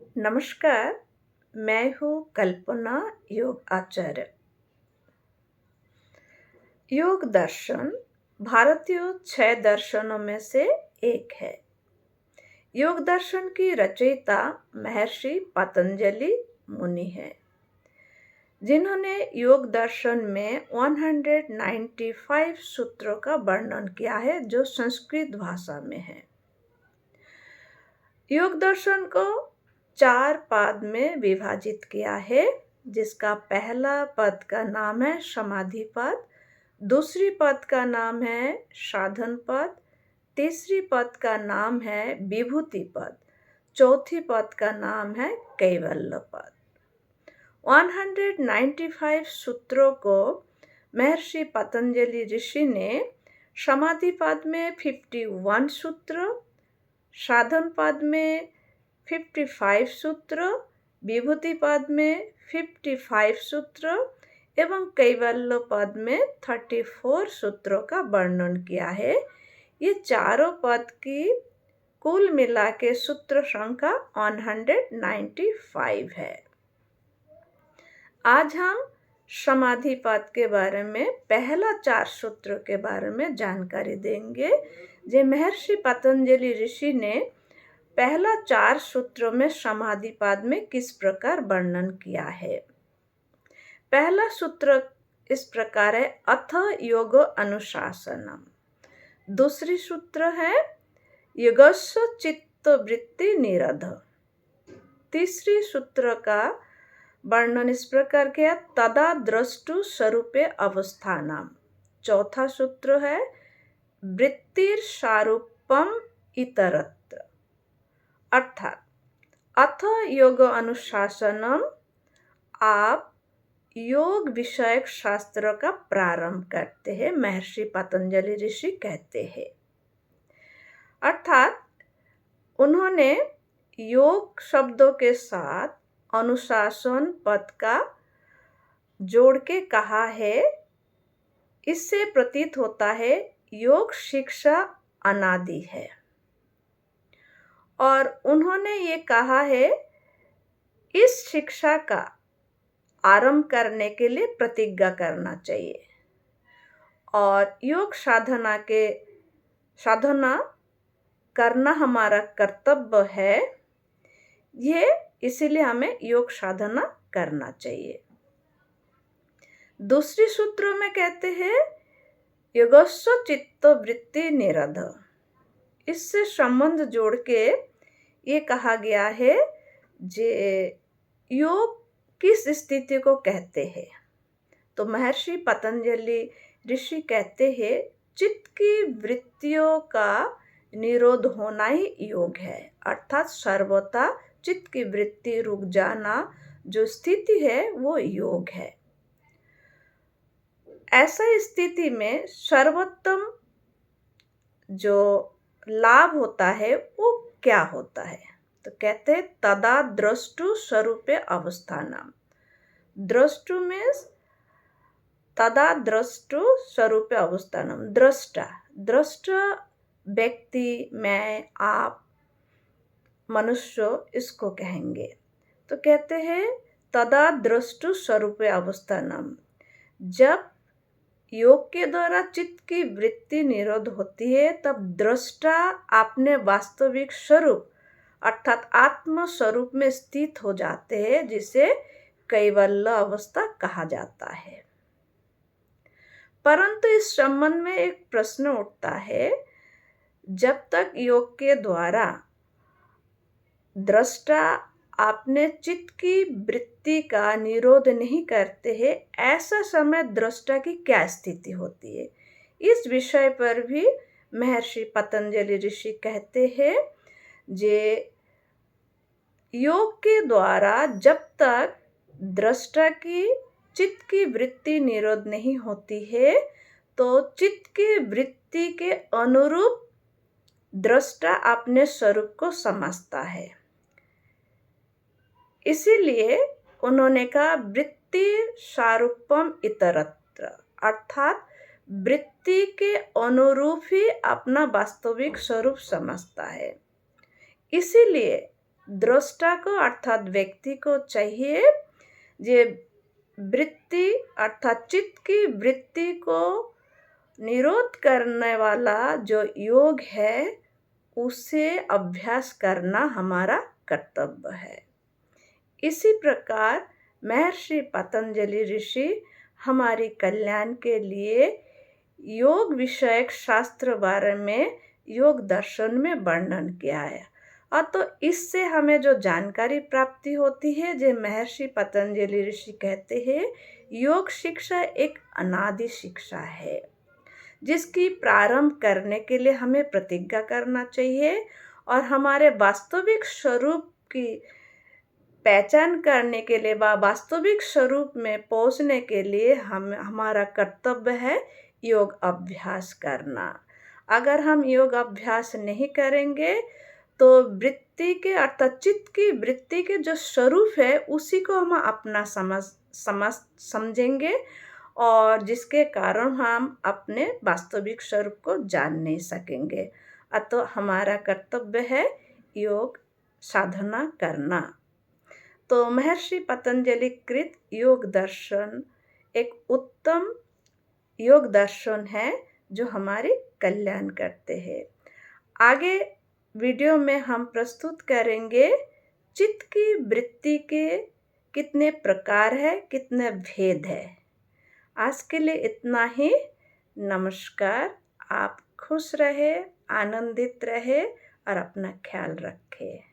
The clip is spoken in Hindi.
नमस्कार, मैं हूँ कल्पना योग आचार्य। योग दर्शन भारतीय 6 दर्शनों में से एक है। योग दर्शन की रचयिता महर्षि पतंजलि मुनि हैं, जिन्होंने योग दर्शन में 195 सूत्रों का वर्णन किया है, जो संस्कृत भाषा में है। योग दर्शन को 4 पाद में विभाजित किया है, जिसका पहला पद का नाम है समाधि पद, दूसरी पद का नाम है साधन पद, तीसरी पद का नाम है विभूति पद, चौथी पद का नाम है कैवल्य पद। 195 सूत्रों को महर्षि पतंजलि ऋषि ने समाधि पद में 51 सूत्र, साधन पद में 55 सूत्र, विभूति पद में 55 सूत्र एवं कैवल्य पद में 34 सूत्रों का वर्णन किया है। ये चारों पद की कुल मिला के सूत्र संख्या 195 है। आज हम समाधि पद के बारे में पहला 4 सूत्रों के बारे में जानकारी देंगे। जे महर्षि पतंजलि ऋषि ने पहला 4 सूत्रों में समाधि पद में किस प्रकार वर्णन किया है। पहला सूत्र इस प्रकार है, अथ योग अनुशासनम। दूसरी सूत्र है योगस्य चित्त वृत्ति निरोध। तीसरी सूत्र का वर्णन इस प्रकार के है, तदा द्रष्टु स्वरूपे अवस्थानम। चौथा सूत्र है वृत्तिर सारूपम इतरत्र, अर्थात अथ योग अनुशासनम, आप योग विषयक शास्त्र का प्रारंभ करते हैं, महर्षि पतंजलि ऋषि कहते हैं। अर्थात उन्होंने योग शब्दों के साथ अनुशासन पद का जोड़ के कहा है। इससे प्रतीत होता है योग शिक्षा अनादि है, और उन्होंने ये कहा है इस शिक्षा का आरंभ करने के लिए प्रतिज्ञा करना चाहिए, और योग साधना करना हमारा कर्तव्य है। ये इसीलिए हमें योग साधना करना चाहिए। दूसरी सूत्र में कहते हैं योगस्य चित्त वृत्ति निरोध। इससे संबंध जोड़ के ये कहा गया है जे योग किस स्थिति को कहते हैं। तो महर्षि पतंजलि ऋषि कहते हैं चित्त की वृत्तियों का निरोध होना ही योग है, अर्थात सर्वथा चित्त की वृत्ति रुक जाना जो स्थिति है वो योग है। ऐसा स्थिति में सर्वोत्तम जो लाभ होता है वो क्या होता है। तो कहते हैं तदा द्रष्टु स्वरूपे अवस्थानम। द्रष्टु मीन्स तदा द्रष्टु स्वरूपे अवस्थानम, दृष्टा व्यक्ति, मैं, आप, मनुष्य, इसको कहेंगे। तो कहते हैं तदा द्रष्टु स्वरूपे अवस्थानम, जब योग के द्वारा चित्त की वृत्ति निरोध होती है तब दृष्टा अपने वास्तविक स्वरूप अर्थात आत्म स्वरूप में स्थित हो जाते हैं, जिसे कैवल्य अवस्था कहा जाता है। परंतु इस संबंध में एक प्रश्न उठता है, जब तक योग के द्वारा दृष्टा अपने चित्त की वृत्ति का निरोध नहीं करते हैं, ऐसा समय दृष्टा की क्या स्थिति होती है। इस विषय पर भी महर्षि पतंजलि ऋषि कहते हैं जे योग के द्वारा जब तक दृष्टा की चित्त की वृत्ति निरोध नहीं होती है तो चित्त की वृत्ति के अनुरूप दृष्टा अपने स्वरूप को समझता है। इसीलिए उन्होंने कहा वृत्ति सारूपम इतरत्र, अर्थात वृत्ति के अनुरूप ही अपना वास्तविक स्वरूप समझता है। इसीलिए दृष्टा को अर्थात व्यक्ति को चाहिए जे वृत्ति अर्थात चित्त की वृत्ति को निरोध करने वाला जो योग है उसे अभ्यास करना हमारा कर्तव्य है। इसी प्रकार महर्षि पतंजलि ऋषि हमारी कल्याण के लिए योग विषयक शास्त्र बारे में योग दर्शन में वर्णन किया है। और तो इससे हमें जो जानकारी प्राप्ति होती है जो महर्षि पतंजलि ऋषि कहते हैं योग शिक्षा एक अनादि शिक्षा है जिसकी प्रारंभ करने के लिए हमें प्रतिज्ञा करना चाहिए और हमारे वास्तविक स्वरूप की पहचान करने के लिए वास्तविक स्वरूप में पहुंचने के लिए हमारा कर्तव्य है योग अभ्यास करना। अगर हम योग अभ्यास नहीं करेंगे तो वृत्ति के अर्थात चित्त की वृत्ति के जो स्वरूप है उसी को हम अपना समझेंगे और जिसके कारण हम अपने वास्तविक स्वरूप को जान नहीं सकेंगे। अतः हमारा कर्तव्य है योग साधना करना। तो महर्षि पतंजलि कृत योग दर्शन एक उत्तम योग दर्शन है जो हमारे कल्याण करते हैं। आगे वीडियो में हम प्रस्तुत करेंगे चित्त की वृत्ति के कितने प्रकार है कितने भेद है। आज के लिए इतना ही। नमस्कार। आप खुश रहे, आनंदित रहे और अपना ख्याल रखें।